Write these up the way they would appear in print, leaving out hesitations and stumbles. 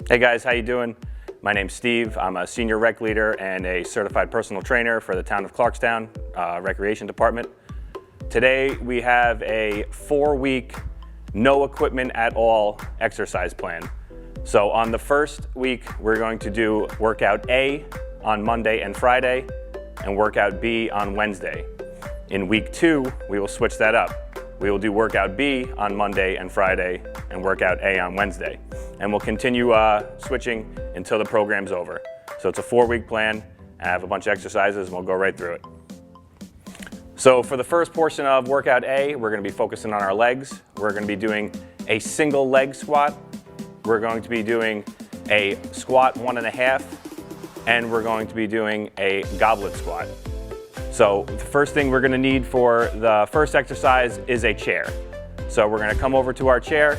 Hey guys, how you doing? My name's Steve. I'm a senior rec leader and a certified personal trainer for the town of Clarkstown Recreation Department. Today we have a 4-week, no equipment at all exercise plan. So on the first week, we're going to do workout A on Monday and Friday and workout B on Wednesday. In week 2, we will switch that up. We will do workout B on Monday and Friday and workout A on Wednesday. And we'll continue switching until the program's over. So it's a 4-week plan. I have a bunch of exercises and we'll go right through it. So for the first portion of workout A, we're going to be focusing on our legs. We're going to be doing a single leg squat. We're going to be doing a squat 1.5, and we're going to be doing a goblet squat. So the first thing we're going to need for the first exercise is a chair. So we're going to come over to our chair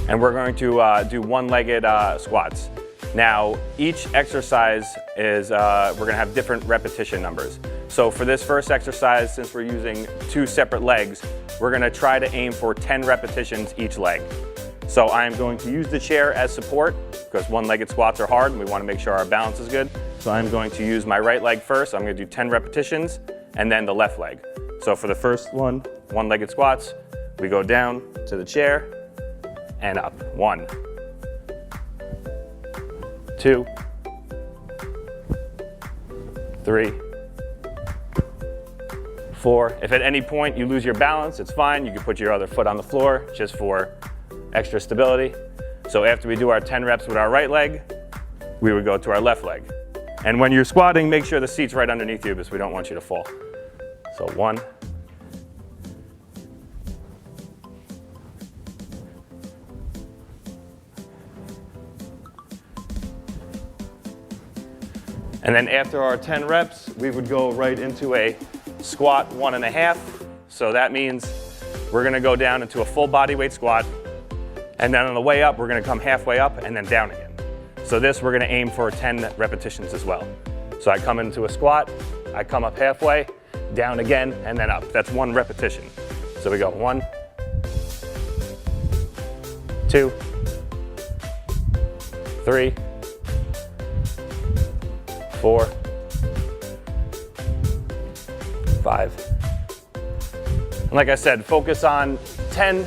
and we're going to do one-legged squats. Now each exercise is, we're going to have different repetition numbers. So for this first exercise, since we're using 2 separate legs, we're going to try to aim for 10 repetitions each leg. So I am going to use the chair as support because one-legged squats are hard and we want to make sure our balance is good. So I'm going to use my right leg first. I'm going to do 10 repetitions and then the left leg. So for the first one-legged squats, we go down to the chair and up. 1, 2, 3, 4. If at any point you lose your balance, it's fine. You can put your other foot on the floor just for extra stability. So after we do our 10 reps with our right leg, we would go to our left leg. And when you're squatting, make sure the seat's right underneath you because we don't want you to fall. So 1, 2. And then after our 10 reps, we would go right into a squat 1.5. So that means we're gonna go down into a full body weight squat. And then on the way up, we're gonna come halfway up and then down again. So this, we're gonna aim for 10 repetitions as well. So I come into a squat, I come up halfway, down again, and then up. That's 1 repetition. So we go 1, 2, 3, 4, 5. And like I said, focus on 10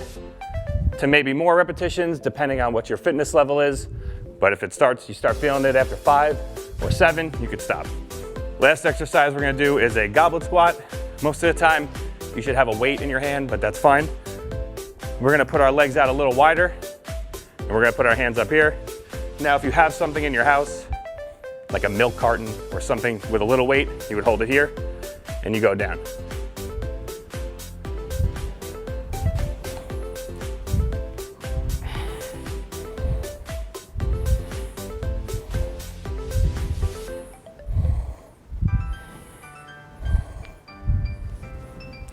to maybe more repetitions depending on what your fitness level is. But if you start feeling it after 5 or 7, you could stop. Last exercise we're gonna do is a goblet squat. Most of the time, you should have a weight in your hand, but that's fine. We're gonna put our legs out a little wider and we're gonna put our hands up here. Now, if you have something in your house, like a milk carton or something with a little weight, you would hold it here and you go down.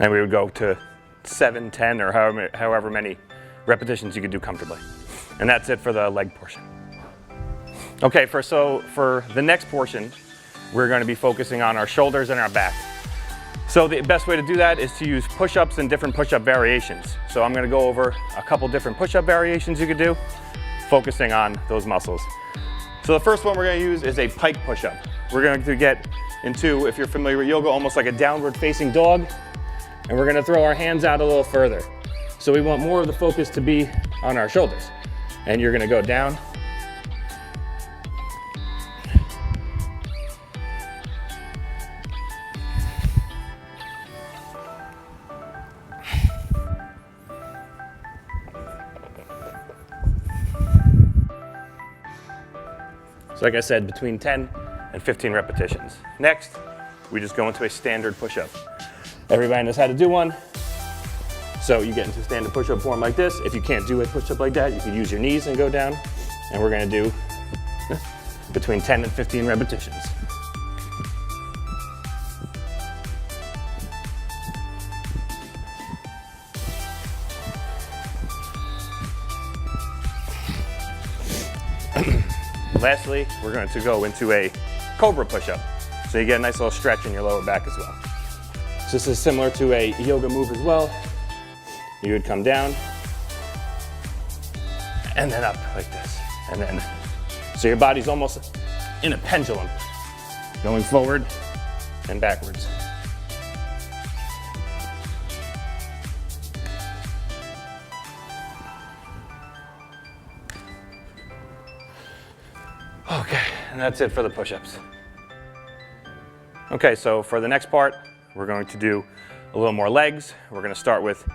And we would go to 7, 10, or however many repetitions you could do comfortably. And that's it for the leg portion. Okay, so for the next portion, we're going to be focusing on our shoulders and our back. So the best way to do that is to use push-ups and different push-up variations. So I'm going to go over a couple different push-up variations you could do, focusing on those muscles. So the first one we're going to use is a pike push-up. We're going to get into, if you're familiar with yoga, almost like a downward facing dog. And we're gonna throw our hands out a little further. So we want more of the focus to be on our shoulders. And you're gonna go down. So like I said, between 10 and 15 repetitions. Next, we just go into a standard push-up. Everybody knows how to do one. So you get into standard push-up form like this. If you can't do a push-up like that, you can use your knees and go down. And we're gonna do between 10 and 15 repetitions. Lastly, we're going to go into a cobra push-up. So you get a nice little stretch in your lower back as well. So this is similar to a yoga move as well. You would come down, and then up like this. And then, so your body's almost in a pendulum, going forward and backwards. Okay, and that's it for the push-ups. Okay, so for the next part, we're going to do a little more legs. We're gonna start with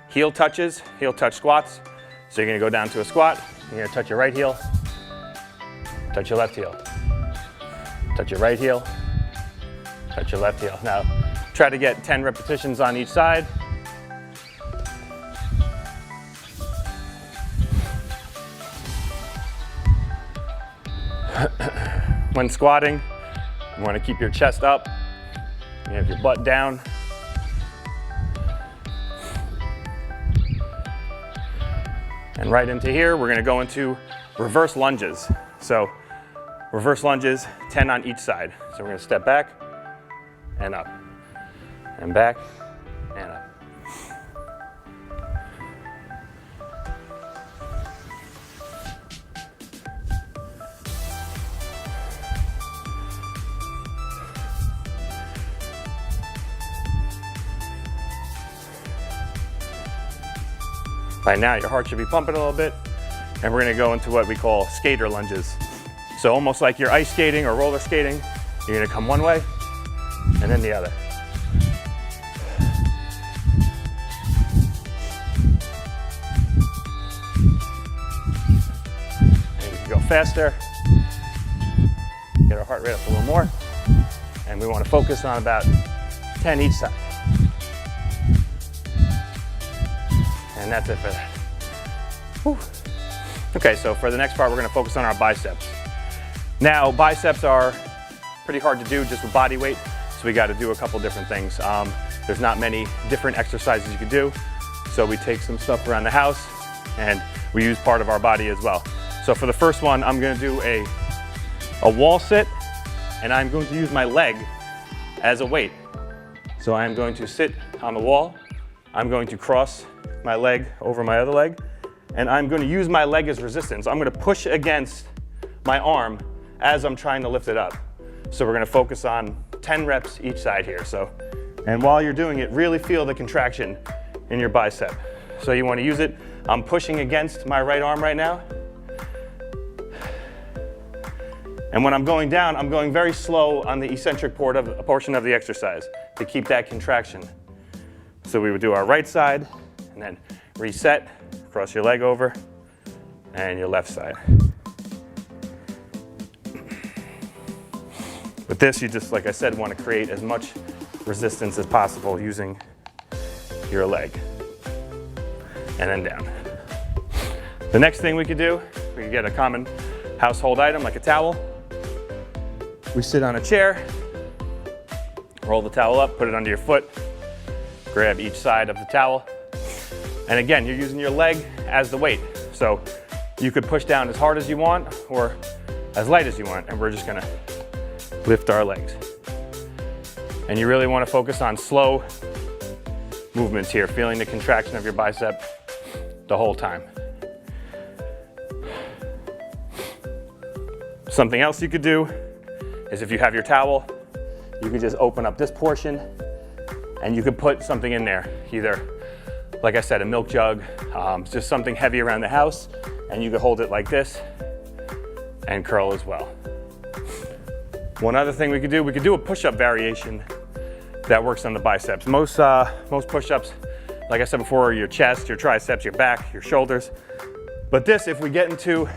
heel touches, heel touch squats. So you're gonna go down to a squat, you're gonna touch your right heel, touch your left heel, touch your right heel, touch your left heel. Now, try to get 10 repetitions on each side. When squatting, you want to keep your chest up, you have your butt down. And right into here, we're going to go into reverse lunges. So reverse lunges, 10 on each side. So we're going to step back and up, and back and up. By now, your heart should be pumping a little bit, and we're gonna go into what we call skater lunges. So almost like you're ice skating or roller skating, you're gonna come one way and then the other. And you can go faster, get our heart rate up a little more, and we wanna focus on about 10 each side. And that's it for that. Whew. Okay, so for the next part, we're gonna focus on our biceps. Now, biceps are pretty hard to do just with body weight, so we gotta do a couple different things. There's not many different exercises you could do, so we take some stuff around the house and we use part of our body as well. So for the first one, I'm gonna do a wall sit, and I'm going to use my leg as a weight. So I'm going to sit on the wall, I'm going to cross my leg over my other leg, and I'm going to use my leg as resistance. I'm going to push against my arm as I'm trying to lift it up. So we're going to focus on 10 reps each side here. And while you're doing it, really feel the contraction in your bicep. So you want to use it. I'm pushing against my right arm right now. And when I'm going down, I'm going very slow on the eccentric portion of the exercise to keep that contraction. So we would do our right side, and then reset, cross your leg over, and your left side. With this, you just, like I said, want to create as much resistance as possible using your leg. And then down. The next thing we could do, we could get a common household item like a towel. We sit on a chair, roll the towel up, put it under your foot, grab each side of the towel. And again, you're using your leg as the weight. So you could push down as hard as you want or as light as you want, and we're just gonna lift our legs. And you really wanna focus on slow movements here, feeling the contraction of your bicep the whole time. Something else you could do is if you have your towel, you could just open up this portion and you could put something in there, either, like I said, a milk jug, just something heavy around the house, and you could hold it like this and curl as well. One other thing we could do a push-up variation that works on the biceps. Most push-ups, like I said before, are your chest, your triceps, your back, your shoulders. But this, if we get into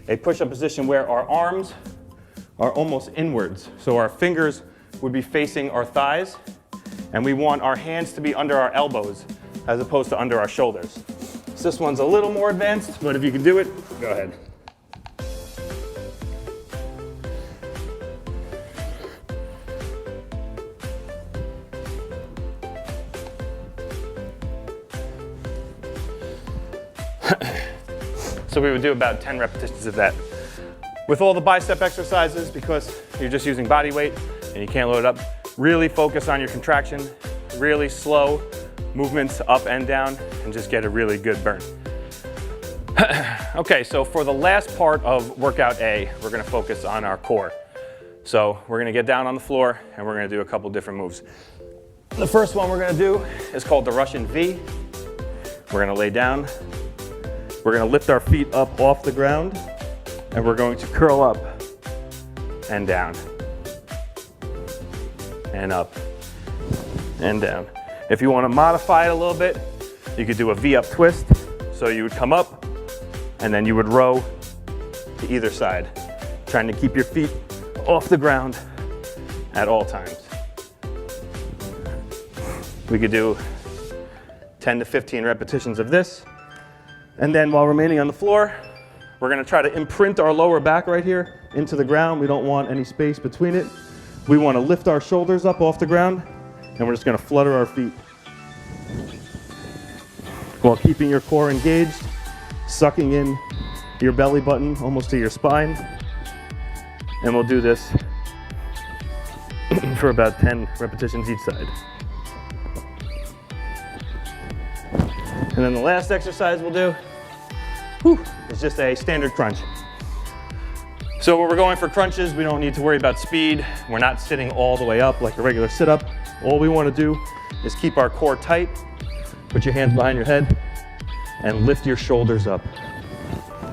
a push-up position where our arms are almost inwards, so our fingers would be facing our thighs, and we want our hands to be under our elbows as opposed to under our shoulders. So this one's a little more advanced, but if you can do it, go ahead. So we would do about 10 repetitions of that. With all the bicep exercises, because you're just using body weight and you can't load it up, really focus on your contraction, really slow movements up and down, and just get a really good burn. Okay, so for the last part of workout A, we're gonna focus on our core. So we're gonna get down on the floor and we're gonna do a couple different moves. The first one we're gonna do is called the Russian V. We're gonna lay down. We're gonna lift our feet up off the ground and we're going to curl up and down and up and down. If you wanna modify it a little bit, you could do a V up twist. So you would come up and then you would row to either side, trying to keep your feet off the ground at all times. We could do 10 to 15 repetitions of this. And then while remaining on the floor, we're gonna try to imprint our lower back right here into the ground. We don't want any space between it. We wanna lift our shoulders up off the ground and we're just gonna flutter our feet while keeping your core engaged, sucking in your belly button almost to your spine. And we'll do this for about 10 repetitions each side. And then the last exercise we'll do is just a standard crunch. So when we're going for crunches, we don't need to worry about speed. We're not sitting all the way up like a regular sit-up. All we want to do is keep our core tight. Put your hands behind your head and lift your shoulders up.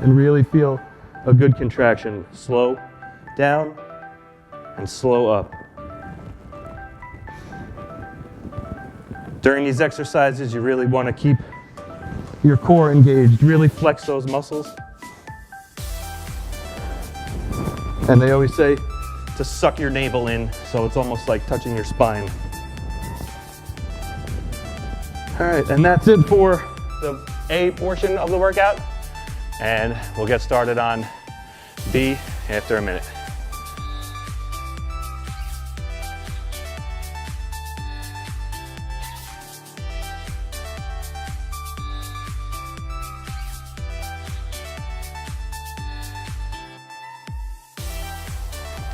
And really feel a good contraction. Slow down and slow up. During these exercises, you really want to keep your core engaged. Really flex those muscles. And they always say to suck your navel in, so it's almost like touching your spine. All right, and that's it for the A portion of the workout. And we'll get started on B after a minute.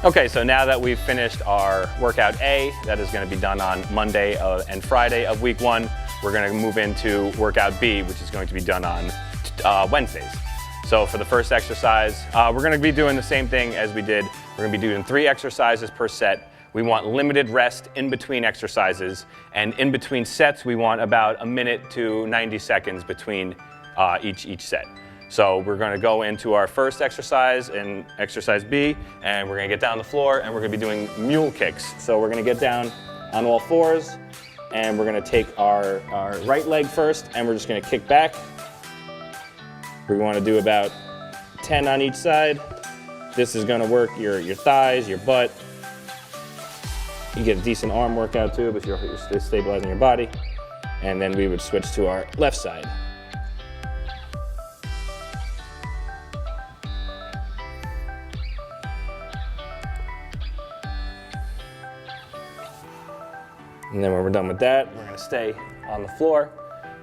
Okay, so now that we've finished our workout A, that is going to be done on Monday and Friday of week 1, we're going to move into workout B, which is going to be done on Wednesdays. So for the first exercise, we're going to be doing the same thing as we did. We're going to be doing 3 exercises per set. We want limited rest in between exercises, and in between sets, we want about a minute to 90 seconds between each set. So we're going to go into our first exercise in exercise B, and we're going to get down on the floor and we're going to be doing mule kicks. So we're going to get down on all fours and we're going to take our right leg first and we're just going to kick back. We want to do about 10 on each side. This is going to work your thighs, your butt. You get a decent arm workout too if you're stabilizing your body. And then we would switch to our left side. And then when we're done with that, we're gonna stay on the floor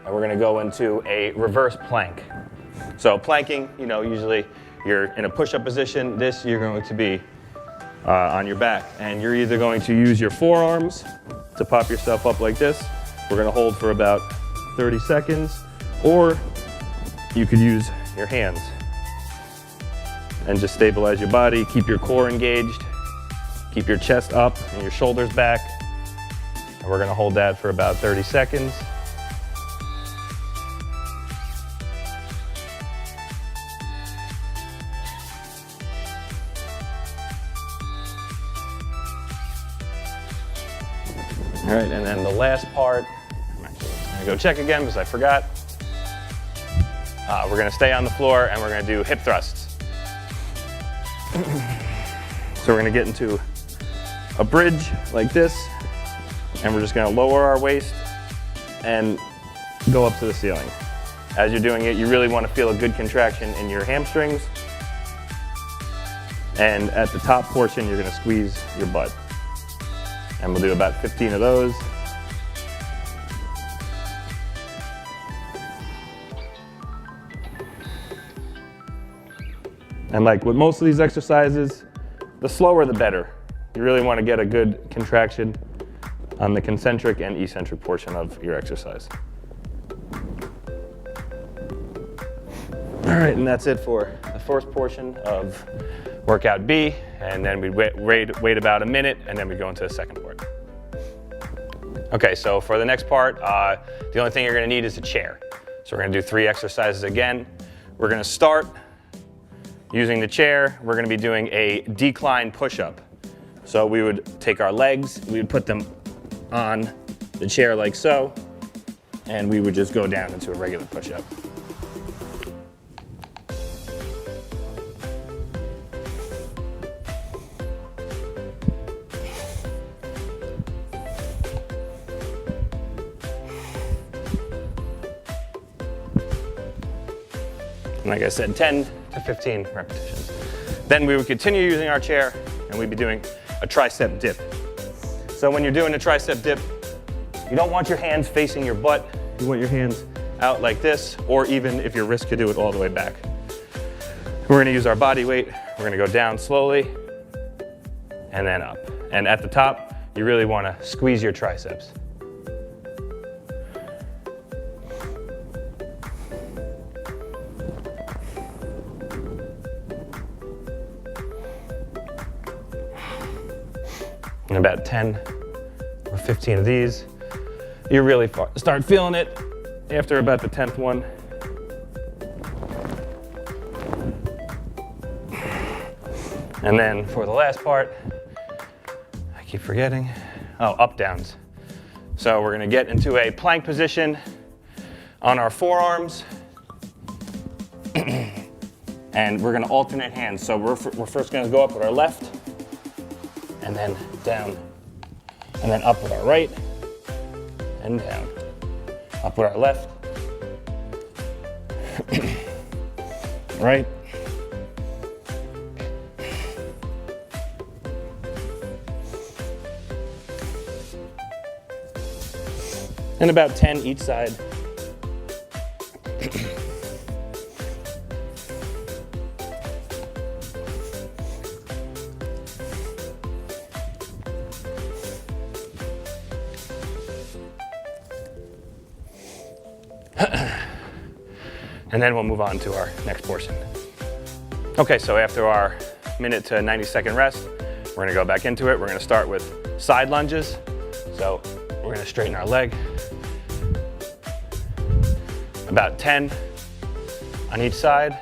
and we're gonna go into a reverse plank. So planking, usually you're in a push-up position. This, you're going to be on your back. And you're either going to use your forearms to pop yourself up like this. We're gonna hold for about 30 seconds. Or you could use your hands and just stabilize your body, keep your core engaged, keep your chest up and your shoulders back. And we're gonna hold that for about 30 seconds. All right, and then the last part, I'm gonna go check again because I forgot. We're gonna stay on the floor and we're gonna do hip thrusts. So we're gonna get into a bridge like this, and we're just gonna lower our waist and go up to the ceiling. As you're doing it, you really wanna feel a good contraction in your hamstrings. And at the top portion, you're gonna squeeze your butt. And we'll do about 15 of those. And like with most of these exercises, the slower the better. You really want to get a good contraction on the concentric and eccentric portion of your exercise. All right, and that's it for the first portion of workout B, and then we'd wait about a minute, and then we'd go into the second part. Okay, so for the next part, the only thing you're gonna need is a chair. So we're gonna do 3 exercises again. We're gonna start using the chair. We're gonna be doing a decline push-up. So we would take our legs, we would put them on the chair like so, and we would just go down into a regular push-up. And like I said, 10 to 15 repetitions. Then we would continue using our chair, and we'd be doing a tricep dip. So when you're doing a tricep dip, you don't want your hands facing your butt. You want your hands out like this, or even if your wrist could do it all the way back. We're gonna use our body weight. We're gonna go down slowly, and then up. And at the top, you really wanna squeeze your triceps. And about 10 or 15 of these. You really start feeling it after about the 10th one. And then for the last part, I keep forgetting, up downs. So we're gonna get into a plank position on our forearms. And we're gonna alternate hands. So we're first gonna go up with our left, and then down, and then up with our right, and down. Up with our left, right, and about 10 each side. And then we'll move on to our next portion. Okay, so after our minute to 90-second rest, we're gonna go back into it. We're gonna start with side lunges. So we're gonna straighten our leg. About 10 on each side.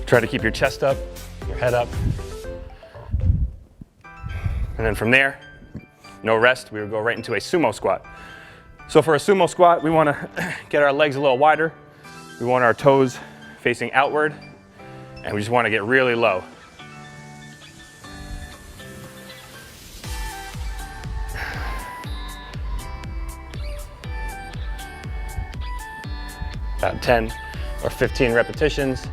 Try to keep your chest up, your head up. And then from there, no rest, we would go right into a sumo squat. So for a sumo squat, we wanna get our legs a little wider. We want our toes facing outward, and we just wanna get really low. About 10 or 15 repetitions.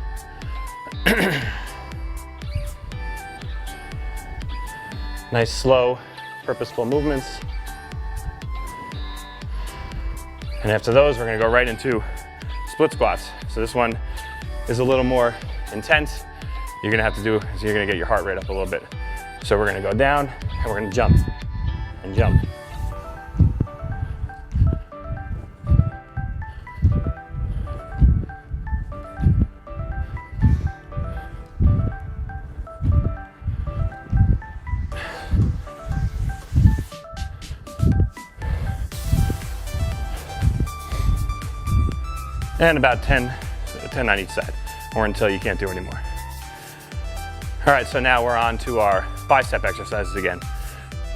Nice, slow, purposeful movements. And after those, we're gonna go right into split squats. So this one is a little more intense. You're gonna have to do, so you're gonna get your heart rate up a little bit. So we're gonna go down, and we're gonna jump, and jump. And about 10 on each side, or until you can't do anymore. All right, so now we're on to our bicep exercises again.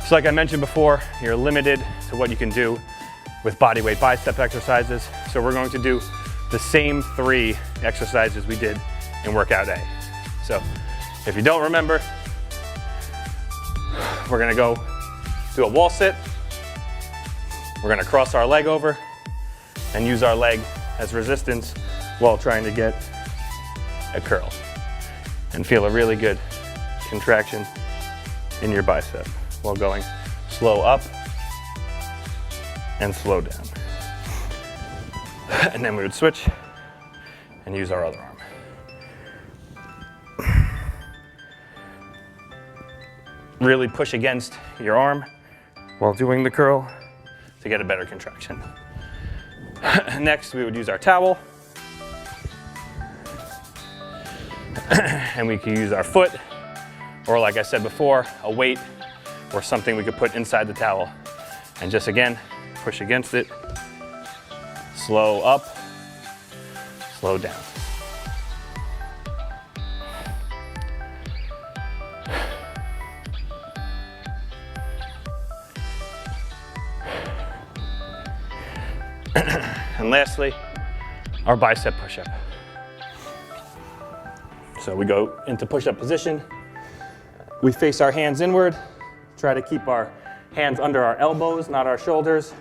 So like I mentioned before, you're limited to what you can do with bodyweight bicep exercises. So we're going to do the same 3 exercises we did in workout A. So if you don't remember, we're gonna go do a wall sit. We're gonna cross our leg over and use our leg as resistance while trying to get a curl and feel a really good contraction in your bicep while going slow up and slow down. And then we would switch and use our other arm. really push against your arm while doing the curl to get a better contraction. Next, we would use our towel. And we can use our foot, or like I said before, a weight or something we could put inside the towel. And just again, push against it, slow up, slow down. And lastly, our bicep push-up. So we go into push-up position. We face our hands inward. Try to keep our hands under our elbows, not our shoulders.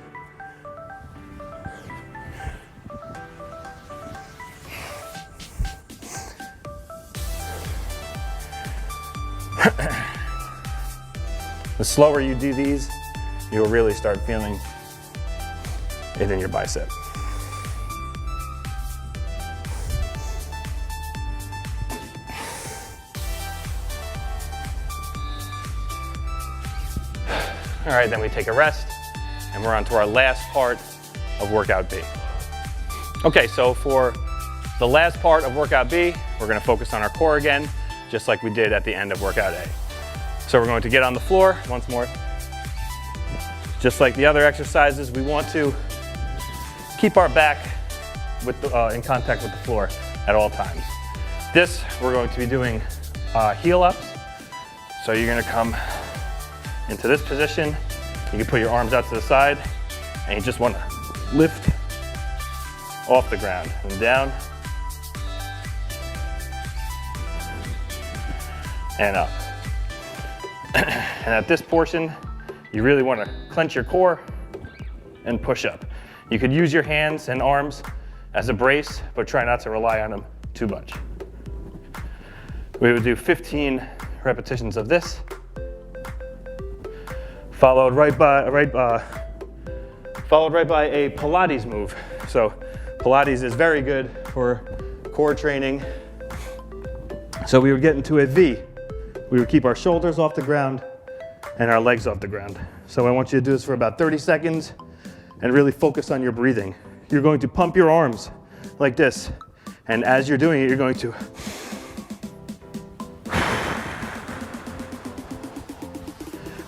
The slower you do these, you'll really start feeling it in your bicep. All right, then we take a rest, and we're on to our last part of workout B. Okay, so for the last part of workout B, we're gonna focus on our core again, just like we did at the end of workout A. So we're going to get on the floor once more. Just like the other exercises, we want to keep our back with in contact with the floor at all times. This, we're going to be doing heel ups. So you're gonna come into this position. You can put your arms out to the side, and you just want to lift off the ground and down and up. And at this portion, you really want to clench your core and push up. You could use your hands and arms as a brace, but try not to rely on them too much. We would do 15 repetitions of this, followed right by a Pilates move. So Pilates is very good for core training. So we would get into a V. We would keep our shoulders off the ground and our legs off the ground. So I want you to do this for about 30 seconds and really focus on your breathing. You're going to pump your arms like this. And as you're doing it, you're going to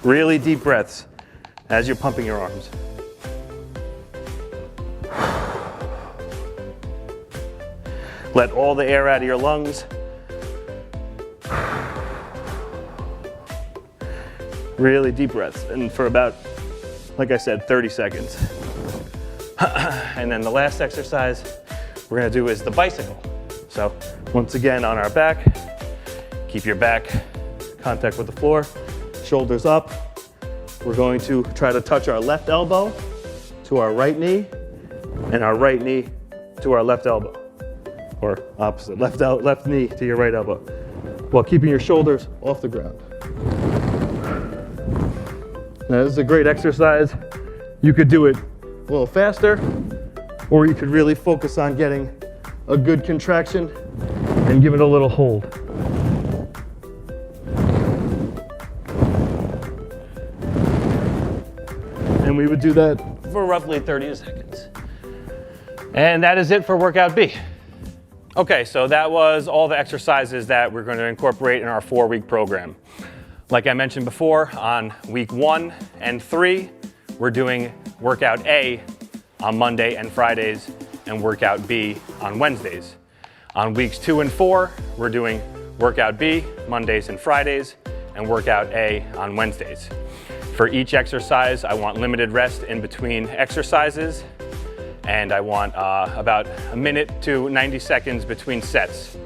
really deep breaths as you're pumping your arms. Let all the air out of your lungs. Really deep breaths, and for about, like I said, 30 seconds. And then the last exercise we're gonna do is the bicycle. So once again, on our back, keep your back contact with the floor, shoulders up. We're going to try to touch our left elbow to our right knee, and our right knee to our left elbow, or opposite, left knee to your right elbow, while keeping your shoulders off the ground. Now this is a great exercise. You could do it a little faster, or you could really focus on getting a good contraction and give it a little hold. And we would do that for roughly 30 seconds. And that is it for workout B. Okay, so that was all the exercises that we're going to incorporate in our 4-week program. Like I mentioned before, on week 1 and 3, we're doing workout A on Monday and Fridays and workout B on Wednesdays. On weeks 2 and 4, we're doing workout B Mondays and Fridays and workout A on Wednesdays. For each exercise, I want limited rest in between exercises, and I want about a minute to 90 seconds between sets.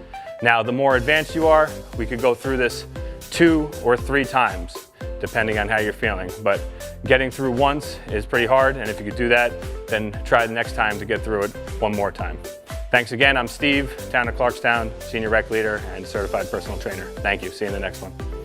Now, the more advanced you are, we could go through this 2 or 3 times, depending on how you're feeling. But getting through once is pretty hard, and if you could do that, then try the next time to get through it one more time. Thanks again. I'm Steve, Town of Clarkstown, Senior Rec Leader and Certified Personal Trainer. Thank you. See you in the next one.